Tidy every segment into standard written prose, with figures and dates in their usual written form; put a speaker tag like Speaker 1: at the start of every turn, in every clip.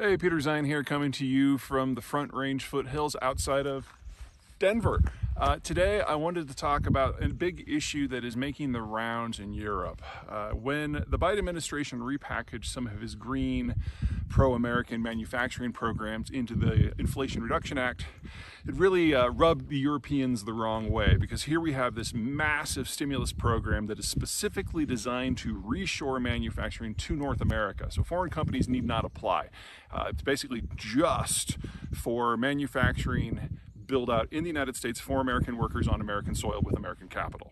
Speaker 1: Hey, Peter Zeihan here, coming to you from the Front Range foothills outside of Denver. Today I wanted to talk about a big issue that is making the rounds in Europe. When the Biden administration repackaged some of his green pro-American manufacturing programs into the Inflation Reduction Act, it really rubbed the Europeans the wrong way, because here we have this massive stimulus program that is specifically designed to reshore manufacturing to North America. So foreign companies need not apply. It's basically just for manufacturing build out in the United States for American workers on American soil with American capital.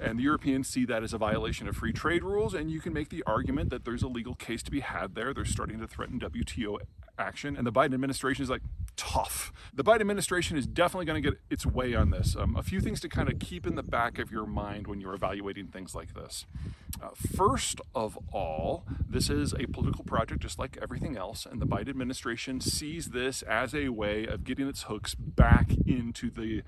Speaker 1: And the Europeans see that as a violation of free trade rules, and you can make the argument that there's a legal case to be had there. They're starting to threaten WTO action, and the Biden administration is like, tough. The Biden administration is definitely going to get its way on this. A few things to kind of keep in the back of your mind when you're evaluating things like this. First of all, this is a political project just like everything else, and the Biden administration sees this as a way of getting its hooks back into the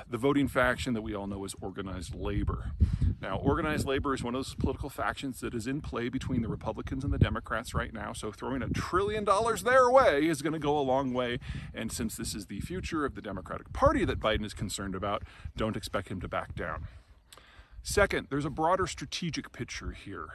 Speaker 1: voting faction that we all know as organized labor. Now, organized labor is one of those political factions that is in play between the Republicans and the Democrats right now, so throwing $1 trillion their way is going to go a long way, and since this is the future of the Democratic Party that Biden is concerned about, don't expect him to back down. Second, there's a broader strategic picture here.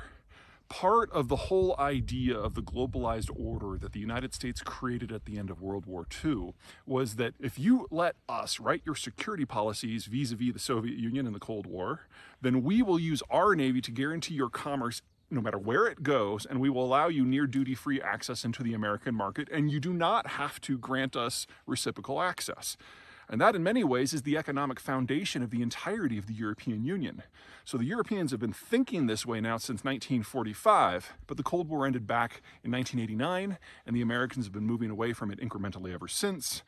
Speaker 1: Part of the whole idea of the globalized order that the United States created at the end of World War II was that if you let us write your security policies vis-a-vis the Soviet Union in the Cold War, then we will use our Navy to guarantee your commerce no matter where it goes, and we will allow you near duty-free access into the American market, and you do not have to grant us reciprocal access. And that, in many ways, is the economic foundation of the entirety of the European Union. So the Europeans have been thinking this way now since 1945, but the Cold War ended back in 1989, and the Americans have been moving away from it incrementally ever since.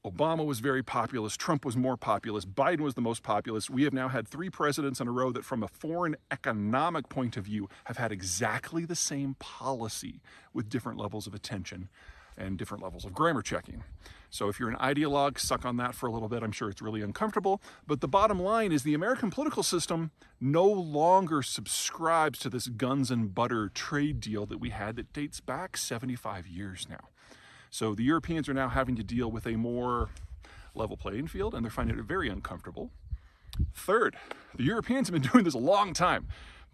Speaker 1: Obama was very populist, Trump was more populist, Biden was the most populist. We have now had 3 presidents in a row that, from a foreign economic point of view, have had exactly the same policy with different levels of attention and different levels of grammar checking. So if you're an ideologue, suck on that for a little bit. I'm sure it's really uncomfortable. But the bottom line is the American political system no longer subscribes to this guns and butter trade deal that we had that dates back 75 years now. So the Europeans are now having to deal with a more level playing field, and they're finding it very uncomfortable. Third, the Europeans have been doing this a long time.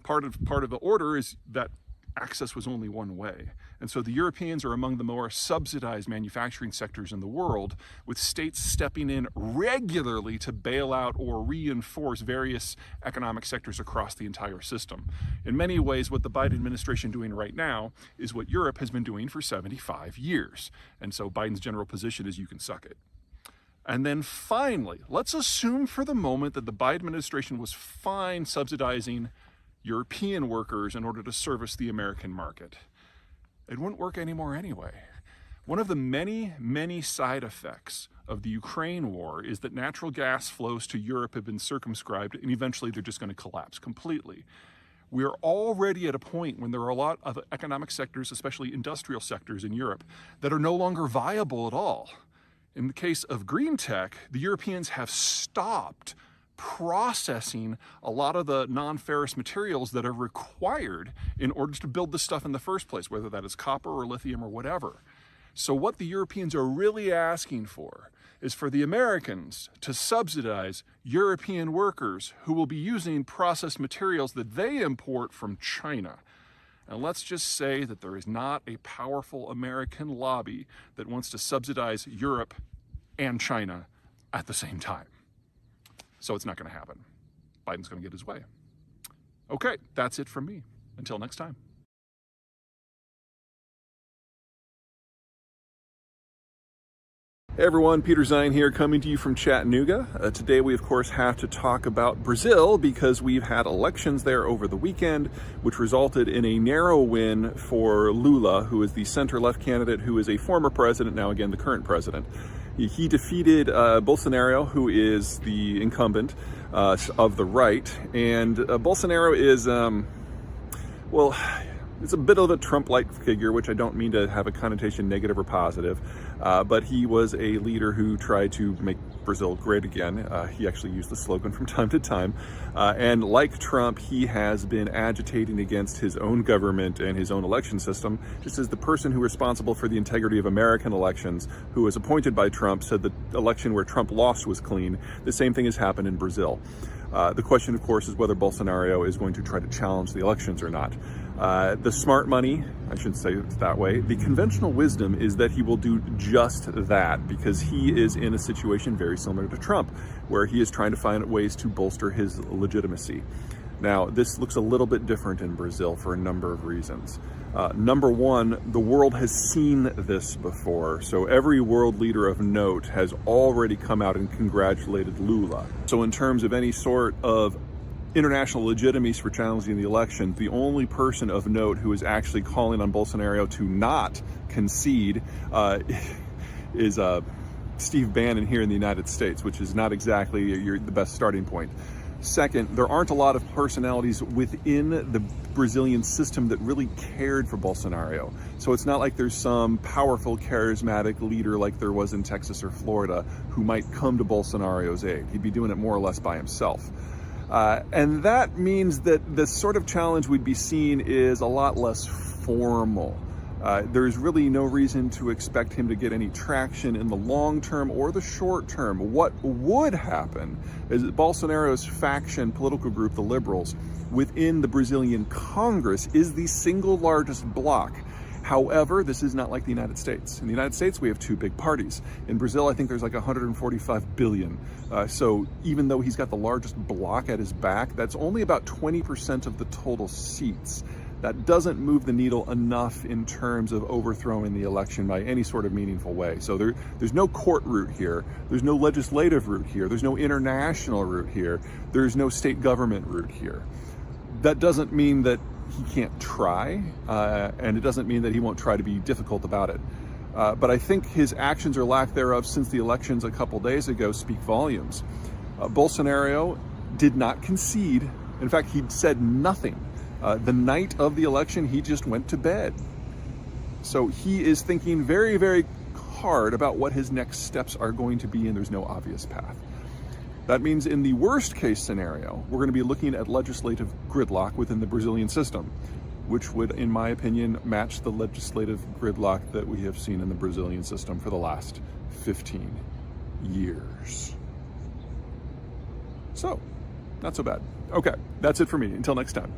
Speaker 1: Part of the order is that access was only one way. And so the Europeans are among the more subsidized manufacturing sectors in the world, with states stepping in regularly to bail out or reinforce various economic sectors across the entire system. In many ways, what the Biden administration is doing right now is what Europe has been doing for 75 years. And so Biden's general position is you can suck it. And then finally, let's assume for the moment that the Biden administration was fine subsidizing European workers in order to service the American market. It wouldn't work anymore anyway. One of the many, many side effects of the Ukraine war is that natural gas flows to Europe have been circumscribed, and eventually they're just going to collapse completely. We are already at a point when there are a lot of economic sectors, especially industrial sectors in Europe, that are no longer viable at all. In the case of green tech, the Europeans have stopped processing a lot of the non-ferrous materials that are required in order to build this stuff in the first place, whether that is copper or lithium or whatever. So what the Europeans are really asking for is for the Americans to subsidize European workers who will be using processed materials that they import from China. And let's just say that there is not a powerful American lobby that wants to subsidize Europe and China at the same time. So it's not going to happen. Biden's going to get his way. Okay, that's it from me. Until next time. Hey everyone, Peter Zeihan here, coming to you from Chattanooga. Today we of course have to talk about Brazil, because we've had elections there over the weekend, which resulted in a narrow win for Lula, who is the center-left candidate, who is a former president, now again the current president. He defeated Bolsonaro, who is the incumbent of the right, and Bolsonaro is, well, it's a bit of a Trump-like figure, which I don't mean to have a connotation negative or positive, but he was a leader who tried to make Brazil great again. He actually used the slogan from time to time. And like Trump, he has been agitating against his own government and his own election system, just as the person who is responsible for the integrity of American elections, who was appointed by Trump, said the election where Trump lost was clean. The same thing has happened in Brazil. The question, of course, is whether Bolsonaro is going to try to challenge the elections or not. The smart money, I should say it that way, the conventional wisdom is that he will do just that, because he is in a situation very similar to Trump, where he is trying to find ways to bolster his legitimacy. Now, this looks a little bit different in Brazil for a number of reasons. Number one, the world has seen this before. So every world leader of note has already come out and congratulated Lula. So in terms of any sort of international legitimacy for challenging the election, the only person of note who is actually calling on Bolsonaro to not concede is Steve Bannon here in the United States, which is not exactly the best starting point. Second, there aren't a lot of personalities within the Brazilian system that really cared for Bolsonaro. So it's not like there's some powerful, charismatic leader like there was in Texas or Florida who might come to Bolsonaro's aid. He'd be doing it more or less by himself. And that means that the sort of challenge we'd be seeing is a lot less formal. There's really no reason to expect him to get any traction in the long term or the short term. What would happen is that Bolsonaro's faction political group, the Liberals, within the Brazilian Congress is the single largest bloc. However, this is not like the United States. In the United States, we have two big parties. In Brazil, I think there's like 145 billion. So even though he's got the largest bloc at his back, that's only about 20% of the total seats. That doesn't move the needle enough in terms of overthrowing the election by any sort of meaningful way. So there's no court route here. There's no legislative route here. There's no international route here. There's no state government route here. That doesn't mean that he can't try, and it doesn't mean that he won't try to be difficult about it. But I think his actions or lack thereof since the elections a couple days ago speak volumes. Bolsonaro did not concede. In fact, he said nothing. The night of the election, he just went to bed. So he is thinking very, very hard about what his next steps are going to be, and there's no obvious path. That means in the worst case scenario, we're going to be looking at legislative gridlock within the Brazilian system, which would, in my opinion, match the legislative gridlock that we have seen in the Brazilian system for the last 15 years. So, not so bad. Okay, that's it for me. Until next time.